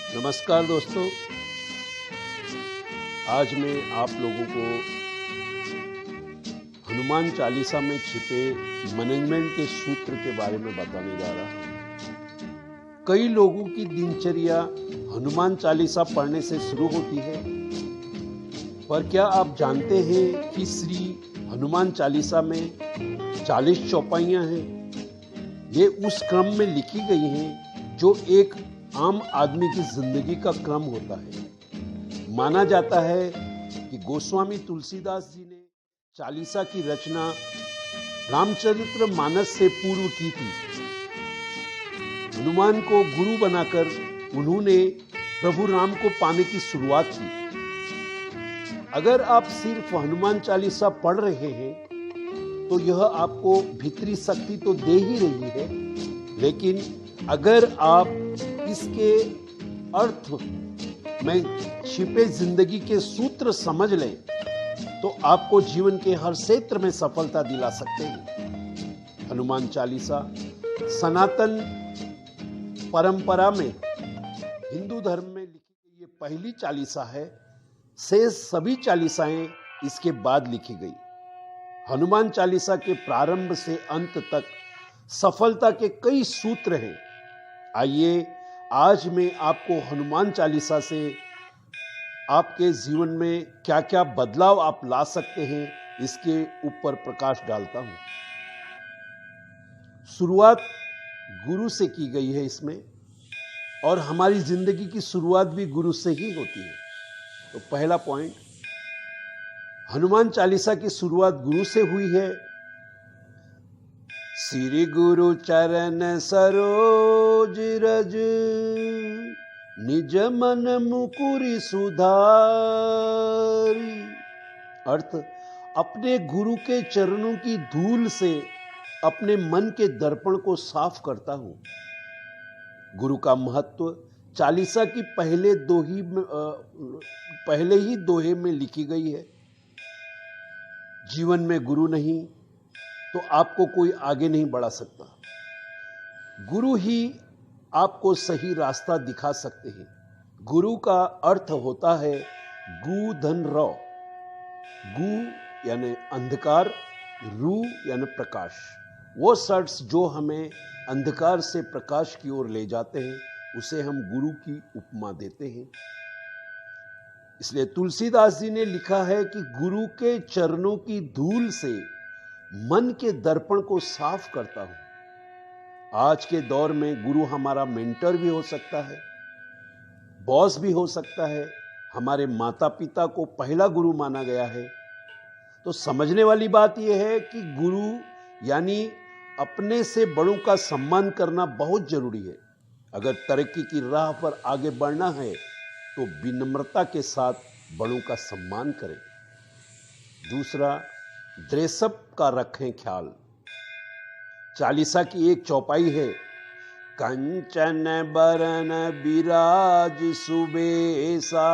नमस्कार दोस्तों। आज मैं आप लोगों को हनुमान चालीसा में छिपे मैनेजमेंट के सूत्र के बारे में बताने जा रहा हूँ। कई लोगों की दिनचर्या हनुमान चालीसा पढ़ने से शुरू होती है, पर क्या आप जानते हैं कि श्री हनुमान चालीसा में 40 चौपाइयाँ हैं। ये उस क्रम में लिखी गई हैं जो एक आम आदमी की जिंदगी का क्रम होता है। माना जाता है कि गोस्वामी तुलसीदास जी ने चालीसा की रचना रामचरित्र मानस से पूर्व की थी। हनुमान को गुरु बनाकर उन्होंने प्रभु राम को पाने की शुरुआत की। अगर आप सिर्फ हनुमान चालीसा पढ़ रहे हैं तो यह आपको भीतरी शक्ति तो दे ही रही है, लेकिन अगर आप इसके अर्थ में छिपे जिंदगी के सूत्र समझ लें तो आपको जीवन के हर क्षेत्र में सफलता दिला सकते हैं। हनुमान चालीसा सनातन परंपरा में हिंदू धर्म में लिखी गई ये पहली चालीसा है। शेष सभी चालीसाएं इसके बाद लिखी गई। हनुमान चालीसा के प्रारंभ से अंत तक सफलता के कई सूत्र हैं। आइए आज मैं आपको हनुमान चालीसा से आपके जीवन में क्या क्या बदलाव आप ला सकते हैं इसके ऊपर प्रकाश डालता हूं। शुरुआत गुरु से की गई है इसमें, और हमारी जिंदगी की शुरुआत भी गुरु से ही होती है। तो पहला पॉइंट, हनुमान चालीसा की शुरुआत गुरु से हुई है। श्री गुरु चरण सरोज रज, निज मन मुकुरि सुधारी। अर्थ, अपने गुरु के चरणों की धूल से अपने मन के दर्पण को साफ करता हूं। गुरु का महत्व चालीसा की पहले ही दोहे में लिखी गई है। जीवन में गुरु नहीं तो आपको कोई आगे नहीं बढ़ा सकता। गुरु ही आपको सही रास्ता दिखा सकते हैं। गुरु का अर्थ होता है गु धन रौ। गु यानी अंधकार, रू यानी प्रकाश। वो शख्स जो हमें अंधकार से प्रकाश की ओर ले जाते हैं उसे हम गुरु की उपमा देते हैं। इसलिए तुलसीदास जी ने लिखा है कि गुरु के चरणों की धूल से मन के दर्पण को साफ करता हूं। आज के दौर में गुरु हमारा मेंटर भी हो सकता है, बॉस भी हो सकता है। हमारे माता पिता को पहला गुरु माना गया है। तो समझने वाली बात यह है कि गुरु यानी अपने से बड़ों का सम्मान करना बहुत जरूरी है। अगर तरक्की की राह पर आगे बढ़ना है तो विनम्रता के साथ बड़ों का सम्मान करें। दूसरा, ड्रेसअप का रखें ख्याल। चालीसा की एक चौपाई है, कंचन बरन बिराज सुबेसा,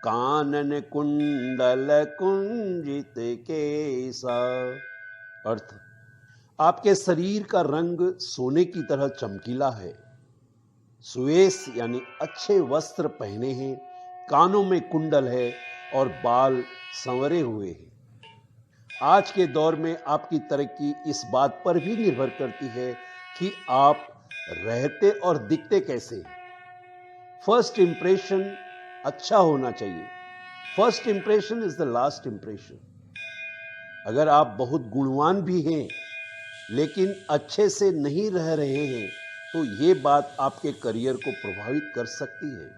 कानन कुंडल कुंजित केसा। अर्थ, आपके शरीर का रंग सोने की तरह चमकीला है। सुवेश यानी अच्छे वस्त्र पहने हैं, कानों में कुंडल है और बाल संवरे हुए हैं। आज के दौर में आपकी तरक्की इस बात पर भी निर्भर करती है कि आप रहते और दिखते कैसे हैं। फर्स्ट इंप्रेशन अच्छा होना चाहिए। First impression is the last impression. अगर आप बहुत गुणवान भी हैं लेकिन अच्छे से नहीं रह रहे हैं तो ये बात आपके करियर को प्रभावित कर सकती है।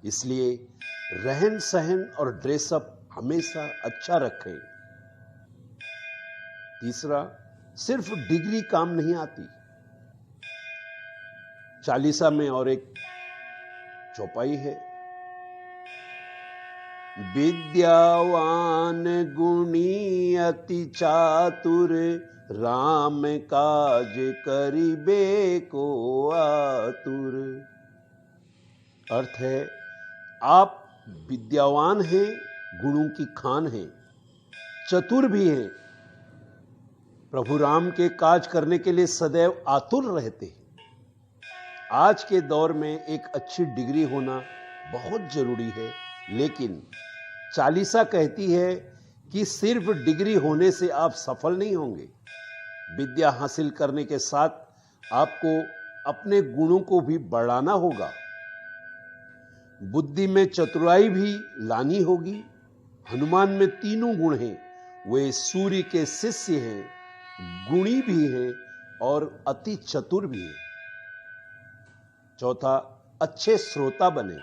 इसलिए रहन सहन और ड्रेसअप हमेशा अच्छा रखें। तीसरा, सिर्फ डिग्री काम नहीं आती। चालीसा में और एक चौपाई है, विद्यावान गुणी अति चातुर, राम काज करिबे को आतुर। अर्थ है, आप विद्यावान हैं, गुणों की खान हैं, चतुर भी हैं, प्रभु राम के काज करने के लिए सदैव आतुर रहते हैं। आज के दौर में एक अच्छी डिग्री होना बहुत जरूरी है, लेकिन चालीसा कहती है कि सिर्फ डिग्री होने से आप सफल नहीं होंगे। विद्या हासिल करने के साथ आपको अपने गुणों को भी बढ़ाना होगा, बुद्धि में चतुराई भी लानी होगी। हनुमान में तीनों गुण हैं, वे सूर्य के शिष्य हैं, गुणी भी हैं और अति चतुर भी हैं। चौथा, अच्छे श्रोता बने।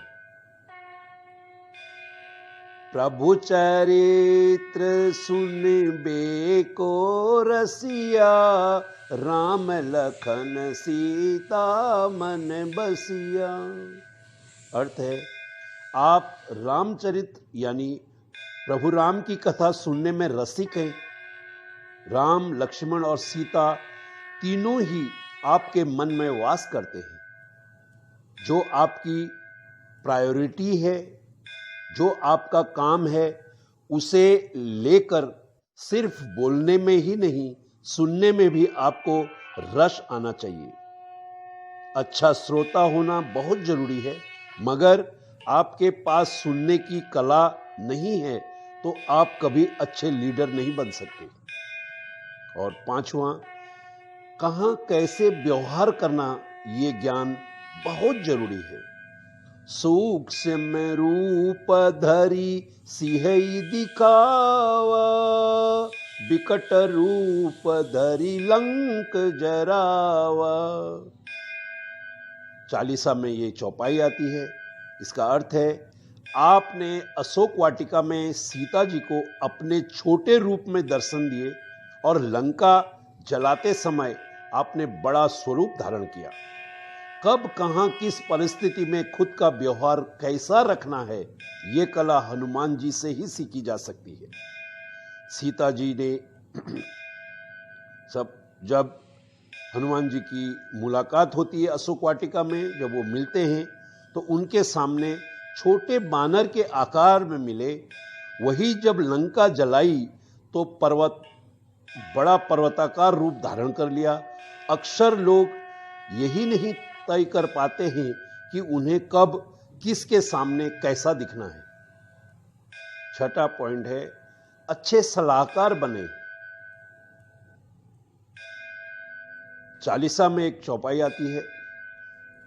प्रभु चरित्र सुनबे को रसिया, राम लखन सीता मन बसिया। अर्थ है, आप रामचरित्र यानी प्रभु राम की कथा सुनने में रसिक हैं। राम, लक्ष्मण और सीता तीनों ही आपके मन में वास करते हैं। जो आपकी प्रायोरिटी है, जो आपका काम है, उसे लेकर सिर्फ बोलने में ही नहीं, सुनने में भी आपको रस आना चाहिए। अच्छा श्रोता होना बहुत जरूरी है, मगर आपके पास सुनने की कला नहीं है तो आप कभी अच्छे लीडर नहीं बन सकते। और पांचवा, कहां कैसे व्यवहार करना, ये ज्ञान बहुत जरूरी है। सूक्ष्म रूप धरी सिंहई दिखावा, विकट रूप धरी लंक जरावा। चालीसा में ये चौपाई आती है। इसका अर्थ है, आपने अशोक वाटिका में सीता जी को अपने छोटे रूप में दर्शन दिए और लंका जलाते समय आपने बड़ा स्वरूप धारण किया। कब, कहां, किस परिस्थिति में खुद का व्यवहार कैसा रखना है, ये कला हनुमान जी से ही सीखी जा सकती है। सीता जी ने जब हनुमान जी की मुलाकात होती है अशोक वाटिका में, जब वो मिलते हैं तो उनके सामने छोटे बानर के आकार में मिले। वही जब लंका जलाई तो पर्वत बड़ा पर्वताकार रूप धारण कर लिया। अक्सर लोग यही नहीं तय कर पाते हैं कि उन्हें कब, किसके सामने कैसा दिखना है। छठा पॉइंट है, अच्छे सलाहकार बने। चालीसा में एक चौपाई आती है,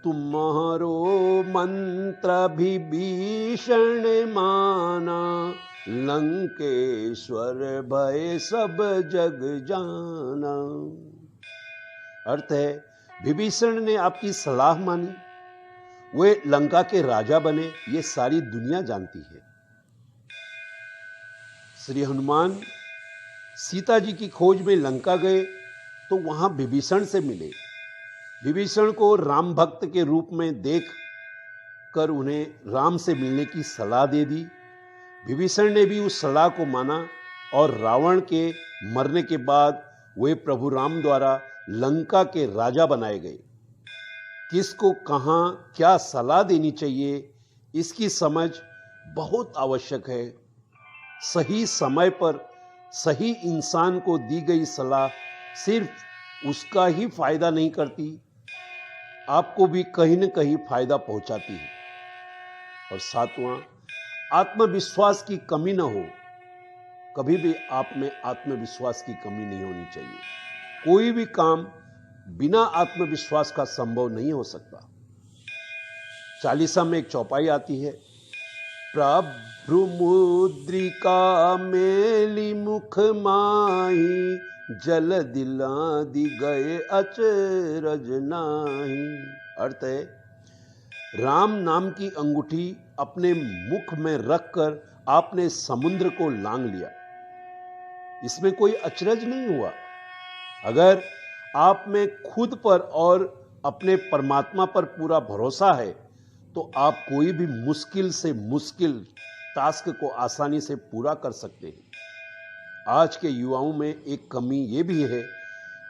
तुम्हारो मंत्र विभीषण माना, लंकेश्वर भय सब जग जाना। अर्थ है, विभीषण ने आपकी सलाह मानी, वे लंका के राजा बने, ये सारी दुनिया जानती है। श्री हनुमान सीता जी की खोज में लंका गए तो वहां विभीषण से मिले। विभीषण को राम भक्त के रूप में देख कर उन्हें राम से मिलने की सलाह दे दी। विभीषण ने भी उस सलाह को माना और रावण के मरने के बाद वे प्रभु राम द्वारा लंका के राजा बनाए गए। किसको कहां क्या सलाह देनी चाहिए, इसकी समझ बहुत आवश्यक है। सही समय पर सही इंसान को दी गई सलाह सिर्फ उसका ही फायदा नहीं करती, आपको भी कहीं न कहीं फायदा पहुंचाती है। और सातवां, आत्मविश्वास की कमी ना हो। कभी भी आप में आत्मविश्वास की कमी नहीं होनी चाहिए। कोई भी काम बिना आत्मविश्वास का संभव नहीं हो सकता। चालीसा में एक चौपाई आती है, प्रभु मुद्रिका मेली मुख माही, जल दिला दी गए अचरज नाही। अर्थ है, राम नाम की अंगूठी अपने मुख में रखकर आपने समुद्र को लांग लिया। इसमें कोई अचरज नहीं हुआ। अगर आप में खुद पर और अपने परमात्मा पर पूरा भरोसा है तो आप कोई भी मुश्किल से मुश्किल टास्क को आसानी से पूरा कर सकते हैं। आज के युवाओं में एक कमी ये भी है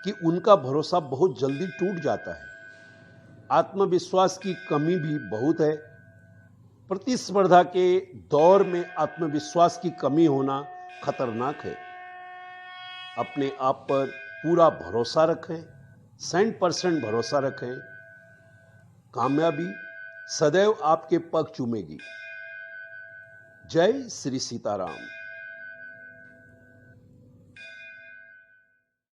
कि उनका भरोसा बहुत जल्दी टूट जाता है। आत्मविश्वास की कमी भी बहुत है। प्रतिस्पर्धा के दौर में आत्मविश्वास की कमी होना खतरनाक है। अपने आप पर पूरा भरोसा रखें, 100% भरोसा रखें। कामयाबी सदैव आपके पग चूमेगी। जय श्री सीताराम।